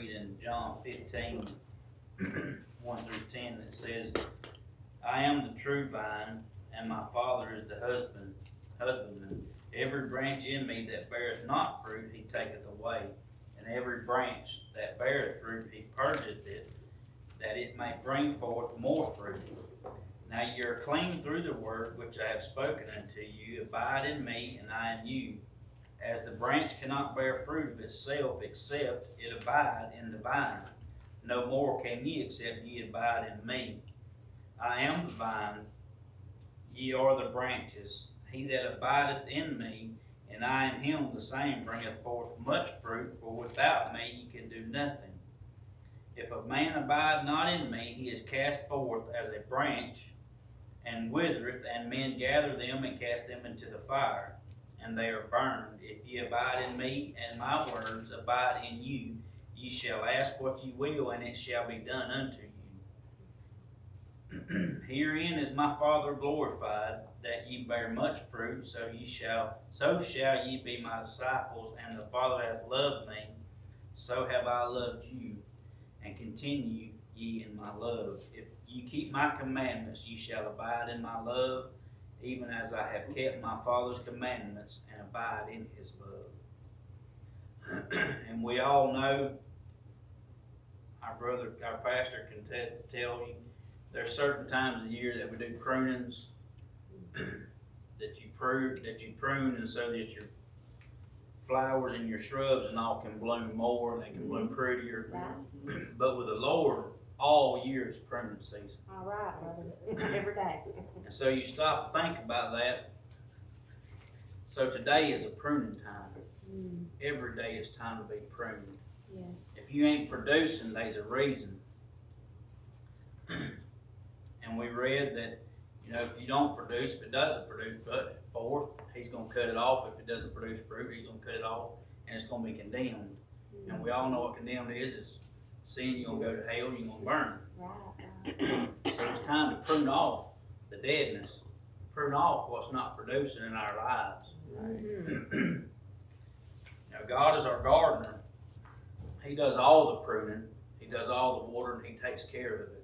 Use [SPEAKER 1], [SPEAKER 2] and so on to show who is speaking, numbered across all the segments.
[SPEAKER 1] read in John 15, 1 through 10, that says, I am the true vine, and my Father is the husbandman. Every branch in me that beareth not fruit, he taketh away. And every branch that beareth fruit, he purgeth it, that it may bring forth more fruit. Now ye are clean through the word which I have spoken unto you. Abide in me, and I in you. As the branch cannot bear fruit of itself, except it abide in the vine, no more can ye, except ye abide in me. I am the vine, ye are the branches. He that abideth in me, and I in him, the same bringeth forth much fruit, for without me ye can do nothing. If a man abide not in me, he is cast forth as a branch, and withereth, and men gather them and cast them into the fire, and they are burned. If ye abide in me, and my words abide in you, ye shall ask what ye will, and it shall be done unto you. Herein is my Father glorified, that ye bear much fruit, so shall ye be my disciples. And the Father hath loved me, so have I loved you, and continue ye in my love. If you keep my commandments, ye shall abide in my love, even as I have kept my Father's commandments and abide in his love. And we all know, our pastor can tell you, there's certain times of the year that we do prunings, that you prune, and so that your flowers and your shrubs and all can bloom more, and they can bloom prettier.
[SPEAKER 2] Right.
[SPEAKER 1] But with the Lord, all year is pruning season.
[SPEAKER 2] All right, brother. Every day.
[SPEAKER 1] And so you stop to think about that. So today is a pruning time. Every day is time to be pruned.
[SPEAKER 2] Yes.
[SPEAKER 1] If you ain't producing, there's a reason. And we read that, if you don't produce, if it doesn't produce forth, he's going to cut it off. If it doesn't produce fruit, he's going to cut it off, and it's going to be condemned. And we all know what condemned is. It's sin. You're going to go to hell. You're going to burn.
[SPEAKER 2] Right.
[SPEAKER 1] So it's time to prune off the deadness. Prune off what's not producing in our lives.
[SPEAKER 2] Right.
[SPEAKER 1] God is our gardener. He does all the pruning. He does all the watering. He takes care of it.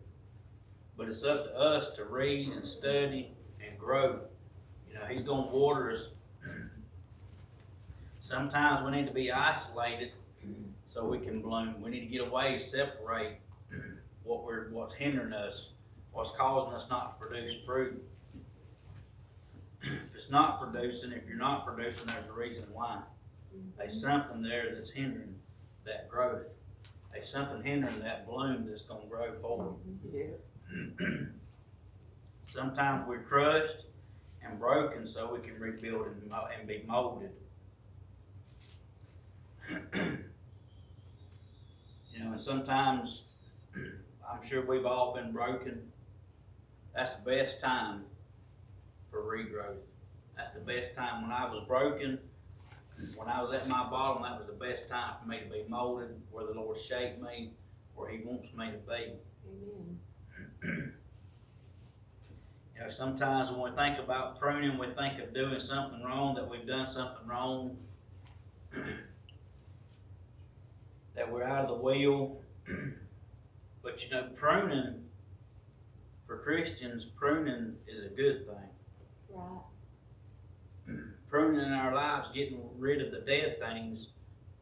[SPEAKER 1] But it's up to us to read and study and grow. He's going to water us. Sometimes we need to be isolated so we can bloom. We need to get away, separate what's hindering us, what's causing us not to produce fruit. If it's not producing, if you're not producing, there's a reason why. There's something there that's hindering that growth. There's something hindering that bloom that's going to grow forward.
[SPEAKER 2] Yeah.
[SPEAKER 1] Sometimes we're crushed and broken so we can rebuild and be molded. And sometimes, I'm sure we've all been broken. That's the best time for regrowth. That's the best time. When I was broken, when I was at my bottom, that was the best time for me to be molded, where the Lord shaped me, where he wants me to be.
[SPEAKER 2] Amen.
[SPEAKER 1] Sometimes when we think about pruning, we think of doing something wrong, that we've done something wrong, that we're out of the will. But pruning, for Christians, pruning is a good thing.
[SPEAKER 2] Right.
[SPEAKER 1] Pruning in our lives, getting rid of the dead things,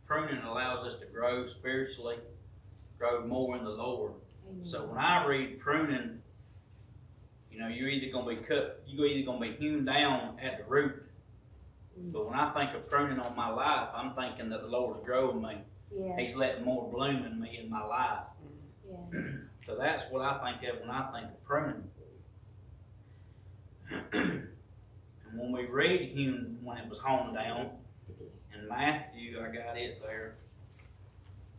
[SPEAKER 1] pruning allows us to grow spiritually, grow more in the Lord.
[SPEAKER 2] Amen.
[SPEAKER 1] So when I read pruning, you're either going to be hewn down at the root. But when I think of pruning on my life, I'm thinking that the Lord's growing me.
[SPEAKER 2] Yes.
[SPEAKER 1] He's letting more bloom in me in my life.
[SPEAKER 2] Yes.
[SPEAKER 1] So that's what I think of when I think of pruning. And when we read hewn, when it was hewn down, in Matthew, I got it there.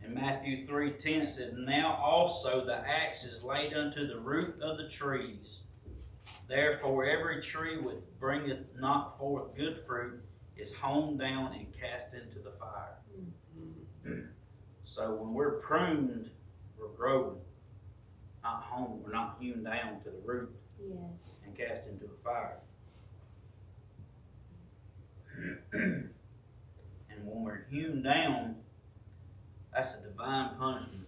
[SPEAKER 1] In Matthew 3:10 it says, Now also the axe is laid unto the root of the trees. Therefore every tree which bringeth not forth good fruit is hewn down and cast into the fire. So when we're pruned, we're growing. Not hewn, we're not hewn down to the root.
[SPEAKER 2] Yes.
[SPEAKER 1] And cast into the fire. And when we're hewn down, That's a divine punishment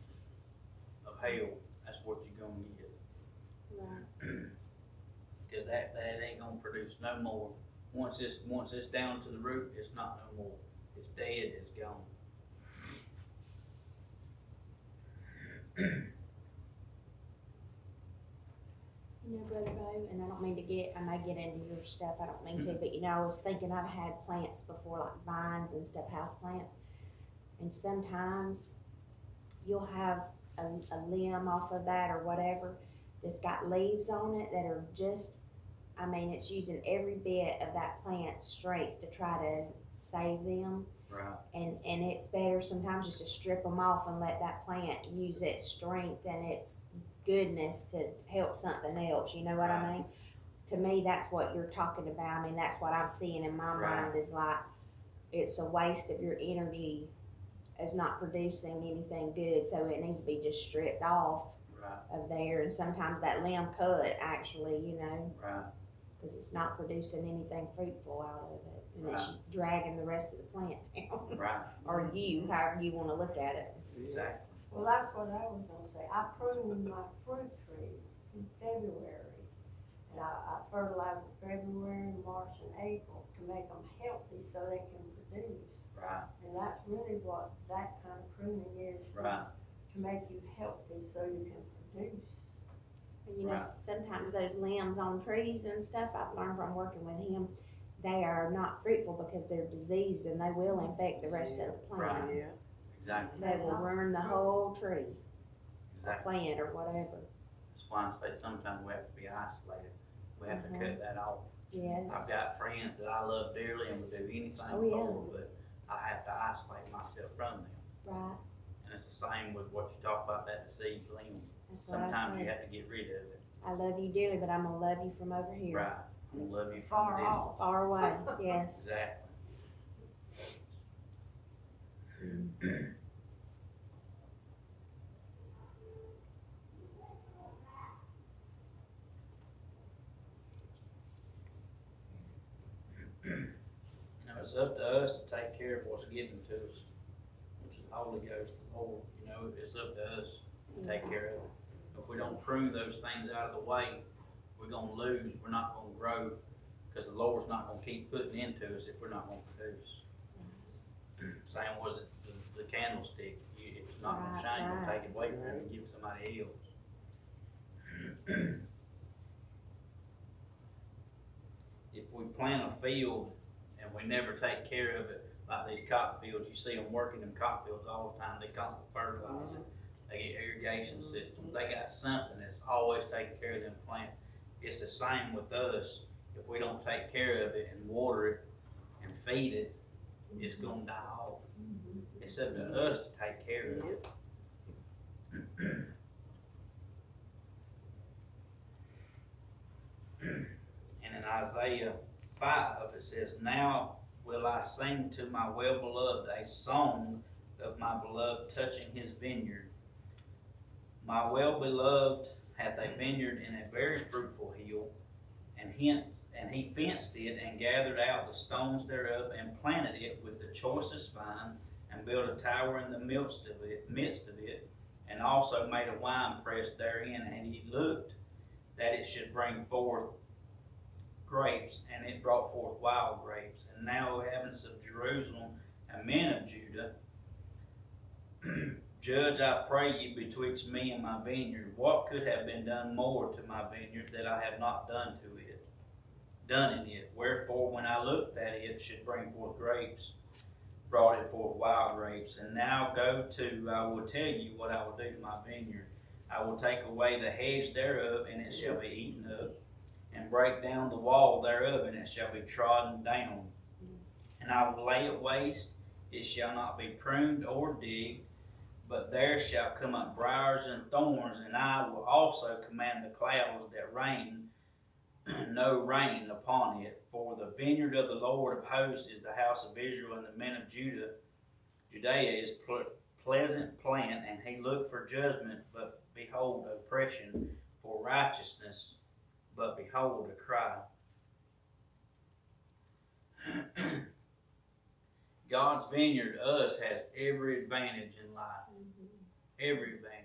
[SPEAKER 1] of hell. That's what you're gonna get.
[SPEAKER 2] Right.
[SPEAKER 1] Cause that ain't gonna produce no more. Once it's down to the root, it's not no more. It's dead, it's gone.
[SPEAKER 2] You know, Brother Bo, and I may get into your stuff, I don't mean to, but you know, I was thinking I've had plants before, like vines and stuff, house plants. And sometimes you'll have a limb off of that or whatever that's got leaves on it that are just, I mean, it's using every bit of that plant's strength to try to save them.
[SPEAKER 1] Right.
[SPEAKER 2] And it's better sometimes just to strip them off and let that plant use its strength and its goodness to help something else. You know what I mean? To me, that's what you're talking about. I mean, that's what I'm seeing in my mind is like, it's a waste of your energy as not producing anything good. So it needs to be just stripped off of there. And sometimes that limb cut actually, you know.
[SPEAKER 1] Right.
[SPEAKER 2] Because it's not producing anything fruitful out of it. And it's dragging the rest of the plant down.
[SPEAKER 1] Right.
[SPEAKER 2] Or you, however you want to look at it.
[SPEAKER 1] Exactly.
[SPEAKER 3] Well, that's what I was gonna say. I pruned my fruit trees in February. And I fertilize in February, March, and April to make them healthy so they can produce.
[SPEAKER 1] Right.
[SPEAKER 3] And that's really what that kind of pruning is to make you healthy so you can produce.
[SPEAKER 2] And you know, sometimes those limbs on trees and stuff, I've learned from working with him, they are not fruitful because they're diseased and they will infect the rest of the plant.
[SPEAKER 1] Right. Yeah. Exactly.
[SPEAKER 2] They will ruin the whole tree, plant, or whatever.
[SPEAKER 1] That's why I say sometimes we have to be isolated. We have to cut that off.
[SPEAKER 2] Yes.
[SPEAKER 1] I've got friends that I love dearly and would do anything for, but I have to isolate myself from them.
[SPEAKER 2] Right.
[SPEAKER 1] And it's the same with what you talk about, that diseased limb.
[SPEAKER 2] That's what
[SPEAKER 1] Sometimes
[SPEAKER 2] I say.
[SPEAKER 1] you have to get rid of it.
[SPEAKER 2] I love you dearly, but I'm going to love you from over here.
[SPEAKER 1] Right. I'm going to love you from
[SPEAKER 3] Far
[SPEAKER 1] a
[SPEAKER 3] off.
[SPEAKER 2] Far away, yes.
[SPEAKER 1] Exactly. You know, it's up to us to take care of what's given to us, which is the Holy Ghost, the Lord. You know, it's up to us to take care of it. If we don't prune those things out of the way, we're going to lose. We're not going to grow because the Lord's not going to keep putting into us if we're not going to produce. Same was it the candlestick. It's not going to shine. You'll take it away from it and give it to somebody else. If we plant a field and we never take care of it, like these cotton fields, you see them working them cotton fields all the time. They constantly fertilize it. They get irrigation systems. They got something that's always taking care of them plants. It's the same with us. If we don't take care of it and water it and feed it, it's going to die off. It's up to us to take care of it. And in Isaiah 5, it says, "Now will I sing to my well-beloved a song of my beloved touching his vineyard. My well-beloved hath a vineyard in a very fruitful hill, and he fenced it and gathered out the stones thereof and planted it with the choicest vine and built a tower in the midst of it, and also made a winepress therein, and he looked that it should bring forth grapes, and it brought forth wild grapes. And now, O heavens of Jerusalem and men of Judah, judge, I pray you, betwixt me and my vineyard. What could have been done more to my vineyard that I have not done in it? Wherefore, when I looked that it should bring forth grapes, brought it forth wild grapes. And now go to, I will tell you what I will do to my vineyard. I will take away the hedge thereof, and it shall be eaten up, and break down the wall thereof, and it shall be trodden down. And I will lay it waste, it shall not be pruned or digged, but there shall come up briars and thorns, and I will also command the clouds that rain no rain upon it. For the vineyard of the Lord of hosts is the house of Israel, and the men of Judea is pleasant plant, and he looked for judgment, but behold oppression, for righteousness, but behold a cry. God's vineyard, us, has every advantage in life. Every advantage.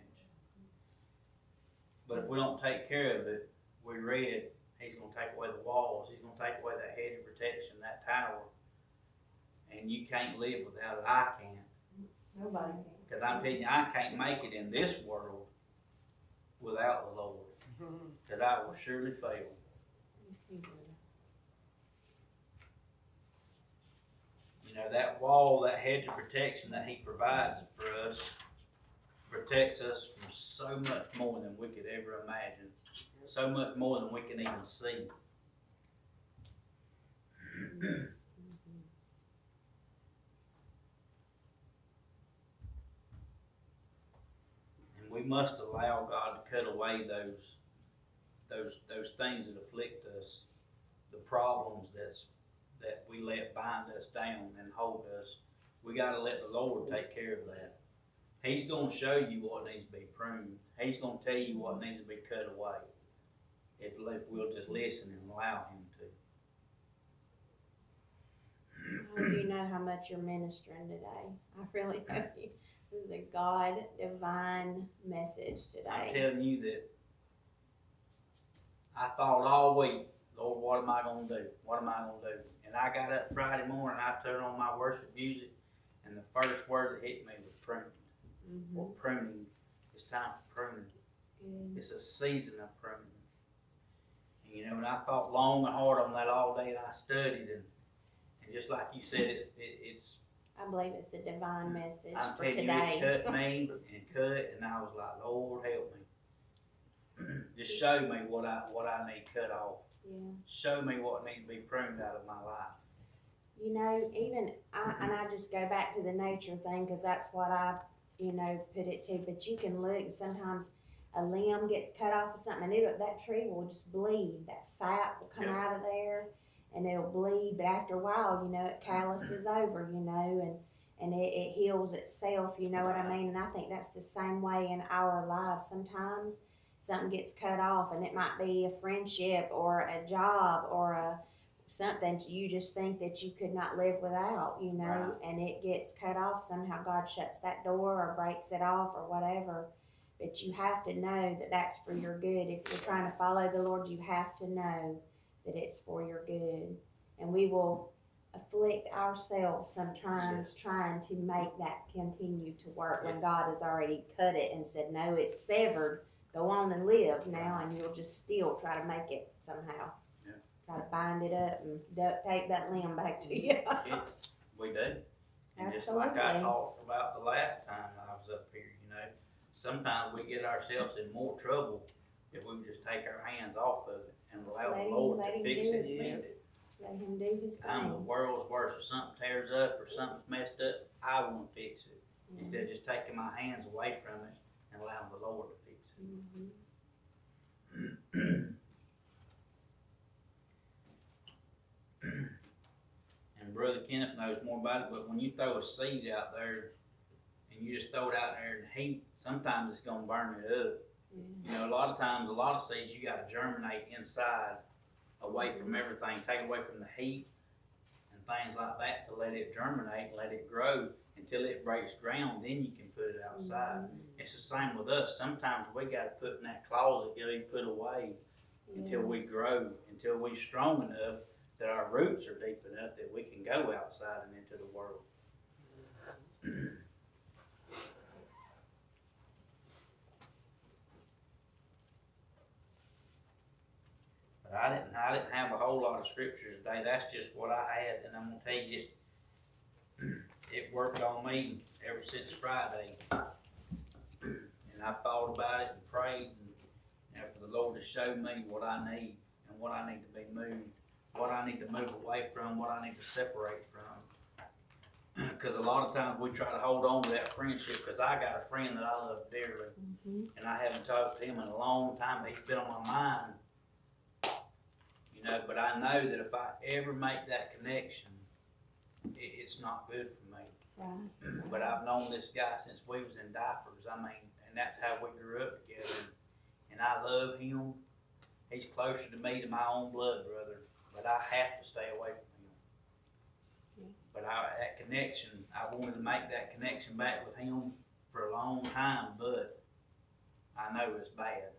[SPEAKER 1] But if we don't take care of it, we read, He's going to take away the walls. He's going to take away that hedge of protection, that tower. And you can't live without it. I can't.
[SPEAKER 3] Nobody can.
[SPEAKER 1] Because I'm telling you, I can't make it in this world without the Lord. Because I will surely fail. You know, that wall, that hedge of protection that He provides for us, protects us from so much more than we could ever imagine. So much more than we can even see. And we must allow God to cut away those things that afflict us, the problems that we let bind us down and hold us. We got to let the Lord take care of that. He's going to show you what needs to be pruned. He's going to tell you what needs to be cut away. If we'll just listen and allow Him to.
[SPEAKER 2] Oh, you know how much you're ministering today. I really hope you. This is a God divine message today.
[SPEAKER 1] I'm telling you that I thought all week, Lord, what am I going to do? What am I going to do? And I got up Friday morning, I turned on my worship music, and the first word that hit me was pruning. Well, pruning. It's time for pruning.
[SPEAKER 2] Good.
[SPEAKER 1] It's a season of pruning. And, you know, and I thought long and hard on that all day, and I studied, and just like you said, it's.
[SPEAKER 2] I believe it's a divine message
[SPEAKER 1] I'm
[SPEAKER 2] for
[SPEAKER 1] telling
[SPEAKER 2] today.
[SPEAKER 1] you, it cut me and cut, and I was like, Lord, help me. Just show me what I need cut off.
[SPEAKER 2] Yeah.
[SPEAKER 1] Show me what needs to be pruned out of my life.
[SPEAKER 2] You know, I just go back to the nature thing because that's what I, put it to. But you can look, sometimes a limb gets cut off or something, and that tree will just bleed. That sap will come out of there, and it'll bleed. But after a while, it calluses over, and it heals itself. You know what I mean? And I think that's the same way in our lives. Sometimes something gets cut off, and it might be a friendship or a job or something you just think that you could not live without, and it gets cut off. Somehow God shuts that door or breaks it off or whatever. But you have to know that that's for your good. If you're trying to follow the Lord, you have to know that it's for your good. And we will afflict ourselves sometimes trying to make that continue to work when God has already cut it and said, no, it's severed. Go on and live now, and you'll just still try to make it somehow. Yeah. Try to bind it up and duct tape that limb back to you.
[SPEAKER 1] Yes, we do. And
[SPEAKER 2] Absolutely.
[SPEAKER 1] just like I talked about the last time I was up here, sometimes we get ourselves in more trouble if we just take our hands off of it and allow the Lord to fix it and mend it.
[SPEAKER 2] Let Him do His thing.
[SPEAKER 1] I'm the world's worst. If something tears up or something's messed up, I want to fix it. Instead of just taking my hands away from it and allowing the Lord to fix it. And Brother Kenneth knows more about it, but when you throw a seed out there and you just throw it out there in the heat, sometimes it's going to burn it up. A lot of times, a lot of seeds you got to germinate inside, away from everything, take away from the heat and things like that to let it germinate, let it grow until it breaks ground. Then you can put it outside. It's the same with us. Sometimes we got to put in that closet, get it put away until we grow, until we're strong enough that our roots are deep enough that we can go outside and into the world. But I didn't have a whole lot of scriptures today. That's just what I had, and I'm gonna tell you, it worked on me ever since Friday. And I thought about it and prayed, and for the Lord to show me what I need and what I need to be moved, what I need to move away from, what I need to separate from. Because a lot of times we try to hold on to that friendship, because I got a friend that I love dearly, and I haven't talked to him in a long time. He's been on my mind, but I know that if I ever make that connection, it's not good for me. Right. But I've known this guy since we was in diapers. And that's how we grew up together. And I love him. He's closer to me than my own blood brother. But I have to stay away from him. But that connection, I wanted to make that connection back with him for a long time, but I know it's bad.